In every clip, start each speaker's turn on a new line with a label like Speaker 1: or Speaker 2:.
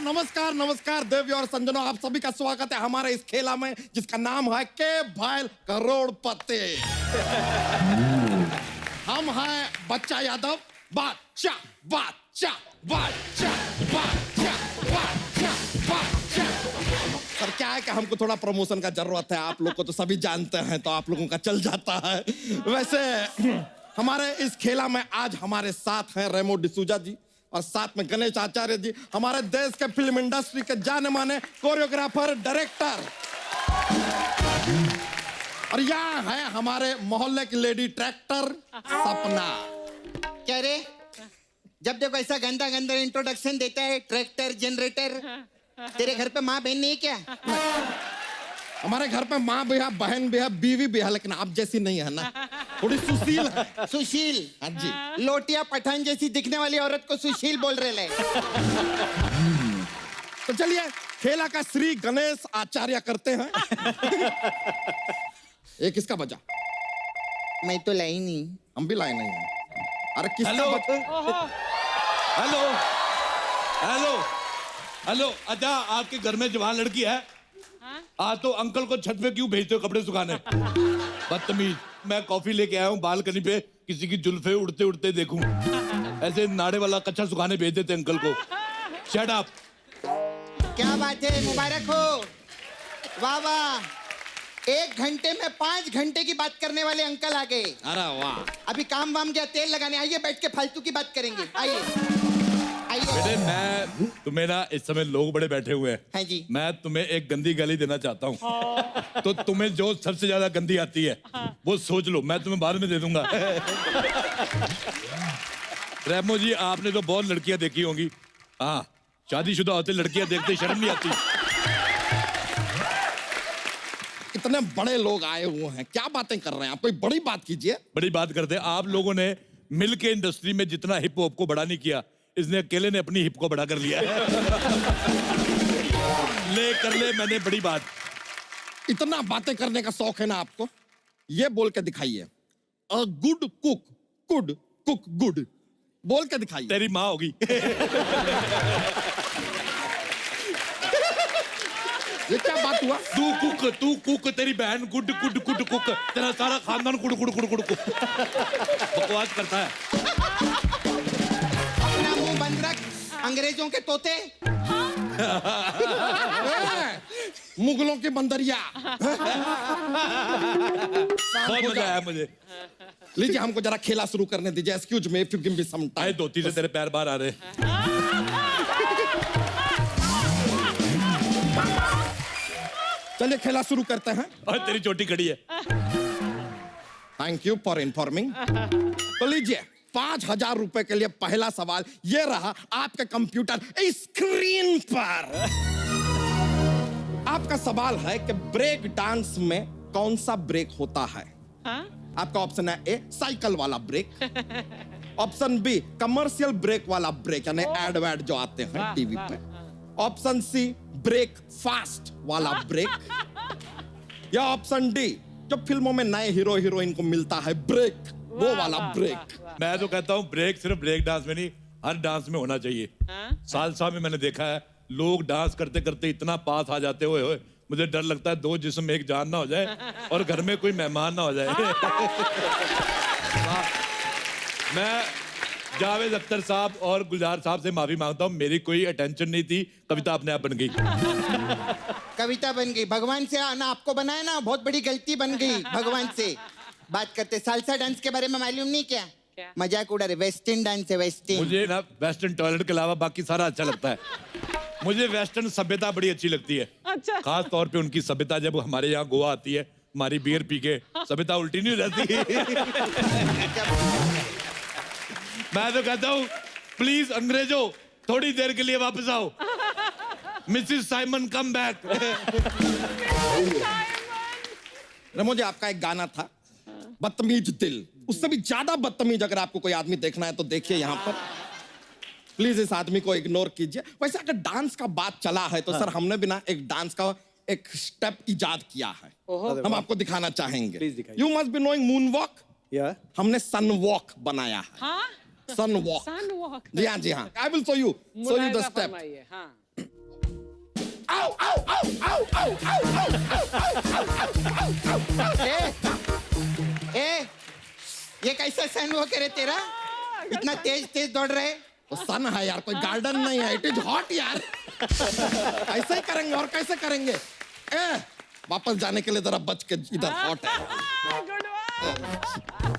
Speaker 1: नमस्कार नमस्कार देवी और संजनों, आप सभी का स्वागत है हमारे इस खेला में जिसका नाम है के भाईल करोड़पति। हम हैं बच्चा यादव, बादशाह बादशाह बादशाह बादशाह बादशाह बादशाह। सर क्या है कि हमको थोड़ा प्रमोशन का जरूरत है, आप लोग को तो सभी जानते हैं तो आप लोगों का चल जाता है। वैसे हमारे इस खेला में आज हमारे साथ हैं रेमो डिसूजा जी और साथ में गणेश आचार्य जी, हमारे देश के फिल्म इंडस्ट्री के जाने माने कोरियोग्राफर डायरेक्टर। और यहाँ है हमारे मोहल्ले की लेडी ट्रैक्टर सपना।
Speaker 2: क्या रे, जब देखो ऐसा गंदा गंदा इंट्रोडक्शन देता है, ट्रैक्टर जनरेटर। तेरे घर पे माँ बहन नहीं है क्या?
Speaker 1: हमारे घर पे माँ भी है, बहन भी है, बीवी भी है, लेकिन आप जैसी नहीं है ना, थोड़ी सुशील है।
Speaker 2: सुशील?
Speaker 1: हाँ जी।
Speaker 2: लोटिया पठान जैसी दिखने वाली औरत को सुशील बोल रहे ले।
Speaker 1: तो चलिए खेला का श्री गणेश आचार्य करते हैं। ये किसका बजा?
Speaker 2: मैं तो लाई नहीं।
Speaker 1: हम भी लाए नहीं है। अरे किसका
Speaker 3: हेलो
Speaker 1: बजा?
Speaker 3: Hello hello hello. अच्छा, आपके घर में जवान लड़की है? आज तो अंकल को छत पे क्यों भेजते हो कपड़े सुखाने? बदतमीज। मैं कॉफी लेके आया हूँ, बालकनी पे किसी की जुल्फे उड़ते उड़ते देखूं। ऐसे नाड़े वाला कच्चा सुखाने भेज देते अंकल को। Shut up.
Speaker 2: क्या बात है, मुबारक हो। वाह वाह, 1 घंटे में 5 घंटे की बात करने वाले अंकल आ गए।
Speaker 1: अरे वाह।
Speaker 2: अभी काम वाम गया, तेल लगाने। आइए बैठ के फालतू की बात करेंगे। आइए
Speaker 3: बेटे,
Speaker 2: आइए।
Speaker 3: मैं तुम्हें ना, इस समय लोग बड़े बैठे हुए हैं।
Speaker 2: हाँ जी।
Speaker 3: मैं तुम्हें एक गंदी गाली देना चाहता हूँ। तो तुम्हें जो सबसे ज्यादा गंदी आती है वो सोच लो, मैं तुम्हें बाद में दे दूंगा। रेमो जी, आपने तो बहुत लड़कियां देखी होंगी। हाँ, शादीशुदा होते लड़कियां देखते शर्म नहीं आती।
Speaker 1: इतने बड़े लोग आए हुए हैं, क्या बातें कर रहे हैं आप? कोई बड़ी बात कीजिए।
Speaker 3: बड़ी बात करते हैं। आप लोगों ने मिल के इंडस्ट्री में जितना हिप हॉप को बड़ा नहीं किया, इसने अकेले ने अपनी हिप को बड़ा कर लिया है। ले मैंने बड़ी बात।
Speaker 1: इतना बातें करने का शौक है ना आपको? ये बोल के दिखाइए, a good cook could cook good. बोल के दिखाइए।
Speaker 3: तेरी माँ होगी।
Speaker 1: ये क्या बात हुआ?
Speaker 3: तू कुक, तेरी बहन गुड गुड गुड कुक, तेरा सारा खानदान good good good good cook. बकवास करता है।
Speaker 2: अपना मुंह बंद रख, अंग्रेजों के तोते।
Speaker 1: मुगलों की बंदरिया।
Speaker 3: बहुत मजा आया मुझे।
Speaker 1: लीजिए, हमको जरा खेला शुरू करने दीजिए। Excuse me if you give me some
Speaker 3: a
Speaker 1: time.
Speaker 3: धोती से तेरे पैर बाहर आ रहे।
Speaker 1: चलिए खेला शुरू करते हैं।
Speaker 3: और तेरी चोटी खड़ी है।
Speaker 1: Thank you for informing. तो लीजिए, 5,000 रुपए के लिए पहला सवाल ये रहा आपके कंप्यूटर स्क्रीन पर। आपका सवाल है कि ब्रेक डांस में कौन सा ब्रेक होता है? आपका ऑप्शन है ए, साइकिल वाला break. Option B, commercial break वाला ब्रेक, यानी एड वैड जो आते हैं टीवी पे। ऑप्शन सी, ब्रेक फास्ट वाला ब्रेक। या ऑप्शन डी, जो फिल्मों में नए हीरो हीरोइन को मिलता है ब्रेक, वो वाला ब्रेक।
Speaker 3: मैं तो कहता हूँ ब्रेक सिर्फ ब्रेक डांस में नहीं, हर डांस में होना चाहिए। सालसा में मैंने देखा है, लोग डांस करते करते इतना पास आ जाते हुए, मुझे डर लगता है 2 जिस्म में एक जान ना हो जाए और घर में कोई मेहमान ना हो जाए। मैं जावेद अख्तर साहब और गुलजार साहब से माफी मांगता हूँ, मेरी कोई अटेंशन नहीं थी, कविता अपने आप बन गई।
Speaker 2: कविता बन गई। भगवान से आना आपको बनाया ना, बहुत बड़ी गलती बन गई। भगवान से बात करते। सालसा डांस के बारे में मालूम नहीं क्या? मजाक उड़ा रहे। वेस्टर्न डांस है, वेस्टर्न।
Speaker 3: मुझे ना वेस्टर्न टॉयलेट के अलावा बाकी सारा अच्छा लगता है। मुझे वेस्टर्न सभ्यता बड़ी अच्छी लगती है।
Speaker 4: अच्छा।
Speaker 3: खास तौर पे उनकी सभ्यता जब हमारे यहाँ गोवा आती है, हमारी बियर पी के सभ्यता उल्टी नहीं हो जाती। मैं तो कहता हूँ, प्लीज अंग्रेजों, थोड़ी देर के लिए वापस आओ। Mrs Simon come back.
Speaker 1: Remo ji, आपका एक गाना था बदतमीज दिल, उससे भी ज्यादा बदतमीज अगर आपको कोई आदमी देखना है तो देखिए यहाँ पर। प्लीज इस आदमी को इग्नोर कीजिए। वैसे अगर डांस का बात चला है तो सर हमने भी ना एक डांस का एक स्टेप इजाद किया है, हम आपको दिखाना चाहेंगे। You must be knowing moon walk. हमने सन वॉक बनाया है।
Speaker 4: हाँ?
Speaker 1: Sun walk.
Speaker 4: Sun walk.
Speaker 1: जी हाँ जी हाँ। I will show you the step.
Speaker 4: हाँ।
Speaker 2: ए, ये कैसा सन वो करे तेरा? इतना तेज तेज दौड़ रहे?
Speaker 1: तो सन है यार, कोई गार्डन नहीं है, इट इज हॉट यार। ऐसे ही करेंगे और कैसे करेंगे? वापस जाने के लिए जरा बच के, इधर हॉट है।
Speaker 4: Good one.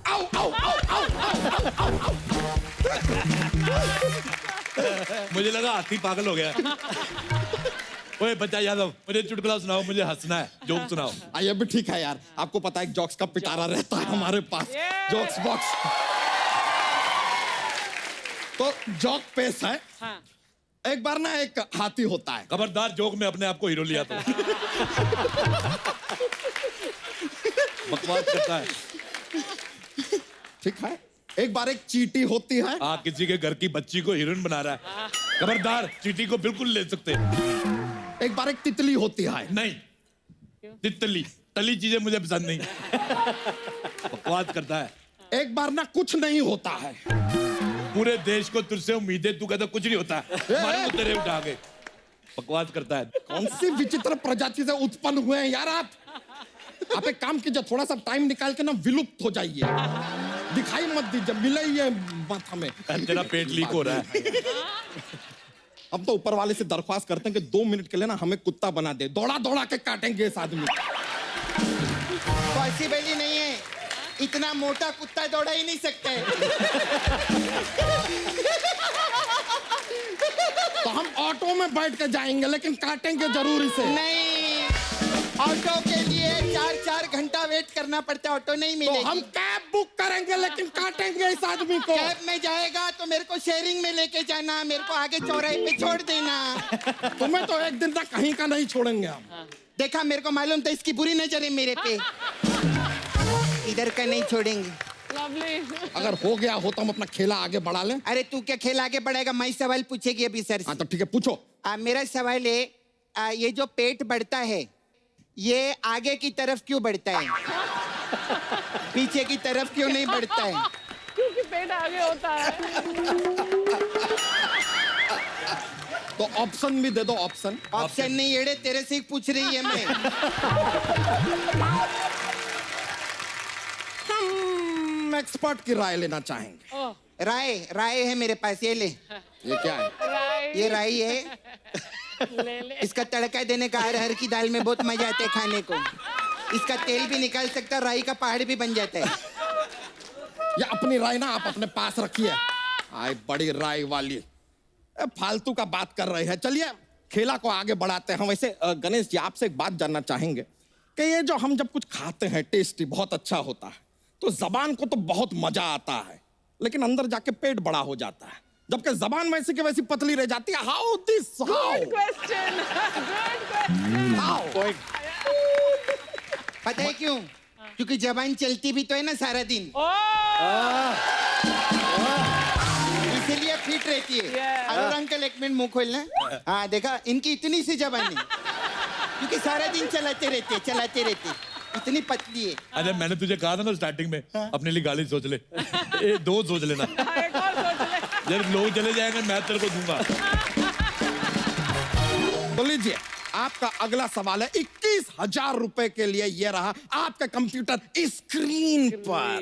Speaker 1: आओ आओ आओ आओ आओ आओ आओ।
Speaker 3: मुझे लगा हाथी पागल हो गया। ओए बच्चा यादव, मुझे चुटकुला सुनाओ, मुझे हंसना है, जोक सुनाओ।
Speaker 1: ये भी ठीक है यार, आपको पता है जोक्स का पिटारा रहता है हमारे पास, जोक्स बॉक्स। तो जोक पेश है।
Speaker 4: हाँ।
Speaker 1: एक बार ना एक हाथी होता है।
Speaker 3: खबरदार जोक में अपने आप को हीरो लिया तो। बकवास करता है।
Speaker 1: ठीक है, एक बार एक चींटी होती है।
Speaker 3: किसी के घर की बच्ची को हीरोइन बना रहा है। खबरदार, चींटी को बिल्कुल ले सकते।
Speaker 1: एक बार एक तितली होती है।
Speaker 3: नहीं, तितली तली चीजें मुझे पसंद नहीं। बकवास करता है।
Speaker 1: एक बार ना कुछ नहीं होता है।
Speaker 3: पूरे देश को तुझसे उम्मीद है, तू कहता कुछ नहीं होता है। मारूंगा तेरे उठा के। बकवास करता है।
Speaker 1: कौन सी विचित्र प्रजाति से उत्पन्न हुए हैं यार आप? आप एक काम कीजिए, थोड़ा सा टाइम निकाल के ना विलुप्त हो जाइए, दिखाई मत दीजिए, मिले ये मत हमें।
Speaker 3: तेरा पेट लीक हो रहा है।
Speaker 1: हम तो ऊपर वाले से दरख्वास्त करते हैं कि 2 मिनट के लिए ना हमें कुत्ता बना दे, दौड़ा दौड़ा के काटेंगे इस आदमी को।
Speaker 2: पॉसिबल ही नहीं है, इतना मोटा कुत्ता दौड़ा ही नहीं सकता है।
Speaker 1: तो हम ऑटो में बैठ के जाएंगे, लेकिन काटेंगे जरूर इसे।
Speaker 2: नहीं, ऑटो के लिए 4-4 घंटा वेट करना पड़ता है, ऑटो नहीं
Speaker 1: तो
Speaker 2: मिलेगी।
Speaker 1: हम कैब बुक करेंगे, लेकिन काटेंगे इस आदमी को।
Speaker 2: कैब में जाएगा तो मेरे को शेयरिंग में लेके जाना, मेरे को आगे चौराहे पे छोड़ देना।
Speaker 1: तुम्हें तो एक दिन तक कहीं का नहीं छोड़ेंगे हम।
Speaker 2: देखा, मेरे को मालूम था इसकी बुरी नजर है मेरे पे। इधर का नहीं छोड़ेंगे।
Speaker 4: लवली।
Speaker 1: अगर हो गया हो तो हम अपना खेला आगे बढ़ा लें।
Speaker 2: अरे तू क्या खेल आगे बढ़ेगा? मैं सवाल पूछेगी अभी सर
Speaker 1: हाँ
Speaker 2: से।
Speaker 1: तो ठीक है, पूछो।
Speaker 2: मेरा सवाल है, ये जो पेट बढ़ता है, ये आगे की तरफ क्यों बढ़ता है? पीछे की तरफ क्यों नहीं बढ़ता है?
Speaker 4: क्योंकि पेट आगे होता है।
Speaker 1: तो ऑप्शन भी दे दो, ऑप्शन।
Speaker 2: ऑप्शन नहीं एड़े, तेरे से ही पूछ रही है मैं।
Speaker 1: हम एक्सपर्ट की राय लेना चाहेंगे।
Speaker 4: ओह,
Speaker 2: राय है मेरे पास, ये ले।
Speaker 1: ये क्या है?
Speaker 4: राई।
Speaker 2: ये राई है,
Speaker 4: ले ले।
Speaker 2: इसका तड़का देने का अरहर की दाल में बहुत मजा आता है खाने को। इसका तेल भी निकाल सकता है, राई का पहाड़ भी बन जाता है।
Speaker 1: ये अपनी राय ना आप अपने पास रखिए। आए बड़ी राय वाली, फालतू का बात कर रहे हैं। चलिए खेला को आगे बढ़ाते हैं। वैसे गणेश जी, आपसे एक बात जानना चाहेंगे कि ये जो हम जब कुछ खाते हैं टेस्टी बहुत अच्छा होता है, तो जबान को तो बहुत मजा आता है, लेकिन अंदर जाके पेट बड़ा हो जाता है, जबकि जबान वैसी की वैसी पतली रह जाती है। How this?
Speaker 4: Good question. Good question.
Speaker 2: पता है क्यों? क्योंकि जबान चलती भी तो है ना सारा दिन, इसीलिए फिट रहती है।
Speaker 4: Yeah.
Speaker 2: और अंकल एक मिनट मुंह खोलना। हाँ देखा, इनकी इतनी सी जबान है क्योंकि सारा दिन चलाते रहते, इतनी पतली है।
Speaker 3: अरे मैंने तुझे कहा था ना स्टार्टिंग में, अपने लिए गाली सोच ले। 2 सोच लेना।
Speaker 4: एक और सोच ले।
Speaker 3: जब लोग चले जाएंगे मैं तेरे को दूंगा।
Speaker 1: तो लीजिए, आपका अगला सवाल है 21,000 रुपए के लिए। ये रहा आपका कंप्यूटर स्क्रीन पर।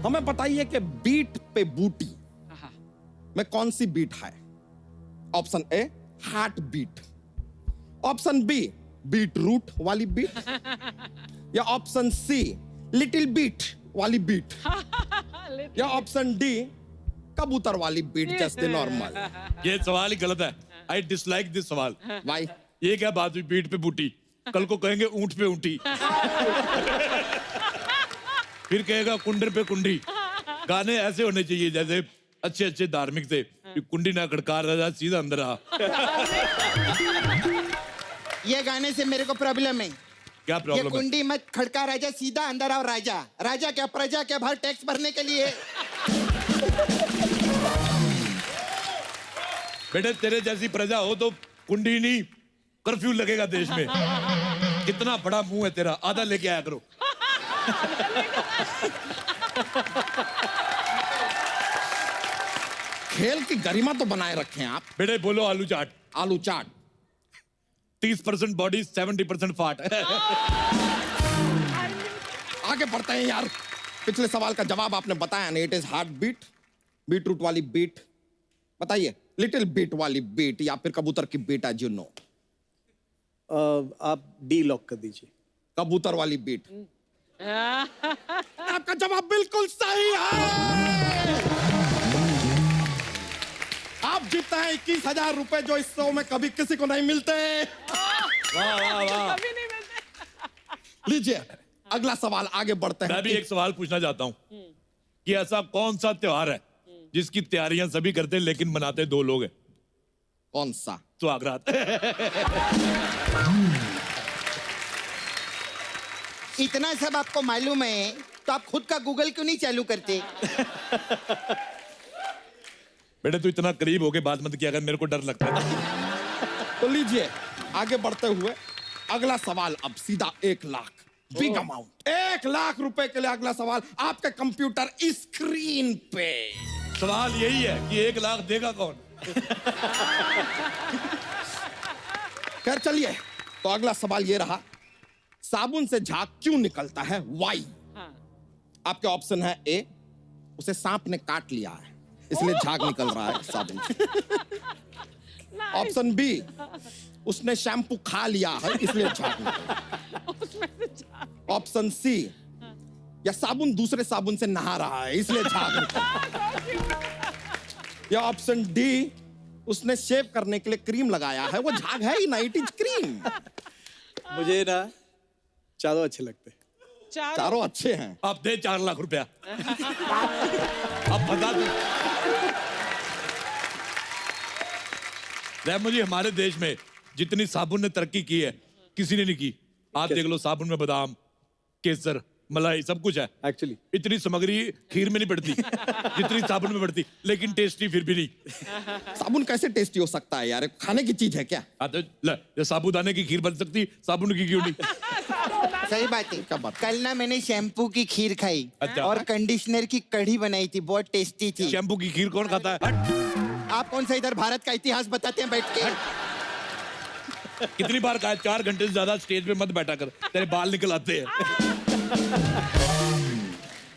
Speaker 1: हमें बताइए कि बीट पे बूटी में कौन सी बीट है? Option A heart beat, option B beetroot वाली बीट, या ऑप्शन सी लिटिल बीट वाली बीट, या ऑप्शन डी कबूतर वाली बीट, जस्ट नॉर्मल।
Speaker 3: ये सवाल ही गलत है। आई डिसलाइक दिस सवाल।
Speaker 1: भाई
Speaker 3: ये क्या बात हुई? बीट पे बूटी, कल को कहेंगे ऊंट पे ऊंटी, फिर कहेगा कुंडर पे कुंडी। गाने ऐसे होने चाहिए जैसे अच्छे अच्छे धार्मिक थे, कुंडी ना खड़का रहा, सीधा अंदर आ।
Speaker 2: ये गाने से मेरे को प्रॉब्लम है।
Speaker 3: क्या
Speaker 2: ये
Speaker 3: प्रॉब्लम है?
Speaker 2: कुंडी मत खड़का राजा, सीधा अंदर आओ राजा। राजा क्या, प्रजा क्या, बाहर टैक्स भरने के लिए।
Speaker 3: बेटे तेरे जैसी प्रजा हो तो कुंडी नहीं, कर्फ्यू लगेगा देश में। कितना बड़ा मुंह है तेरा, आधा लेके आया करो।
Speaker 1: खेल की गरिमा तो बनाए रखे हैं आप।
Speaker 3: बेटे बोलो आलू चाट।
Speaker 1: आलू चाट।
Speaker 3: 30% बॉडी 70% फाट।
Speaker 1: आगे बढ़ते हैं यार। पिछले सवाल का जवाब आपने बताया नहीं। It is heart beat, beetroot वाली बीट। बताइए, लिटिल बीट वाली बीट या फिर कबूतर की बीट, एज यू नो।
Speaker 5: आप डी लॉक कर दीजिए।
Speaker 1: कबूतर वाली बीट। आपका जवाब बिल्कुल सही है। आप जीतते हैं 21,000 रुपए, जो इस शो में कभी किसी को नहीं मिलते।
Speaker 3: वाह वाह वाह।
Speaker 4: कभी नहीं मिलते।
Speaker 1: लीजिए अगला सवाल, आगे बढ़ते हैं।
Speaker 3: मैं भी एक सवाल पूछना चाहता हूँ कि ऐसा कौन सा त्योहार है जिसकी तैयारियां सभी करते हैं लेकिन मनाते 2 लोग हैं?
Speaker 1: कौन सा?
Speaker 3: सुहागरात।
Speaker 2: इतना सब आपको मालूम है तो आप खुद का गूगल क्यों नहीं चालू करते?
Speaker 3: बेटे तू इतना करीब होके बात मत किया, अगर मेरे को डर लगता है।
Speaker 1: तो लीजिए आगे बढ़ते हुए अगला सवाल, अब सीधा 1 लाख, बिग अमाउंट। 1 लाख रुपए के लिए अगला सवाल आपके कंप्यूटर स्क्रीन पे।
Speaker 3: सवाल यही है कि 1 लाख देगा कौन?
Speaker 1: खैर चलिए, तो अगला सवाल ये रहा, साबुन से झाग क्यों निकलता है? वाई।
Speaker 4: हाँ।
Speaker 1: आपके ऑप्शन है ए, उसे सांप ने काट लिया है इसलिए झाग निकल रहा है साबुन से। ऑप्शन बी, उसने शैम्पू खा लिया है इसलिए झाग निकल रहा है। ऑप्शन सी, या साबुन दूसरे साबुन से नहा रहा है इसलिए झाग निकल रहा है। या ऑप्शन डी, उसने शेव करने के लिए क्रीम लगाया है, वो झाग है ही ना, इट इज क्रीम।
Speaker 5: मुझे ना चारों अच्छे लगते हैं।
Speaker 1: चारों अच्छे हैं।
Speaker 3: अब दे 4 लाख रुपया। अब बता दू मुझे, हमारे देश में जितनी साबुन ने तरक्की की है किसी ने नहीं की। आप देख लो, साबुन में बादाम, केसर, मलाई सब कुछ है।
Speaker 5: एक्चुअली
Speaker 3: इतनी सामग्री खीर में नहीं पड़ती जितनी साबुन में पड़ती, लेकिन टेस्टी फिर भी नहीं।
Speaker 1: साबुन कैसे टेस्टी हो सकता है यार? खाने की चीज है क्या?
Speaker 3: तो ले, साबूदाने की खीर बन सकती, साबुन की क्यों नहीं?
Speaker 2: सही बात है।
Speaker 1: क्या बात?
Speaker 2: कल ना मैंने शैम्पू की खीर खाई
Speaker 3: अच्छा।
Speaker 2: और कंडीशनर की कढ़ी बनाई थी, बहुत टेस्टी थी।
Speaker 3: शैम्पू की खीर कौन खाता है? हट।
Speaker 2: आप कौन सा इधर भारत का इतिहास बताते हैं बैठ के?
Speaker 3: कितनी बार कहा है 4 घंटे से ज्यादा स्टेज पे मत बैठा कर, तेरे बाल निकल आते हैं।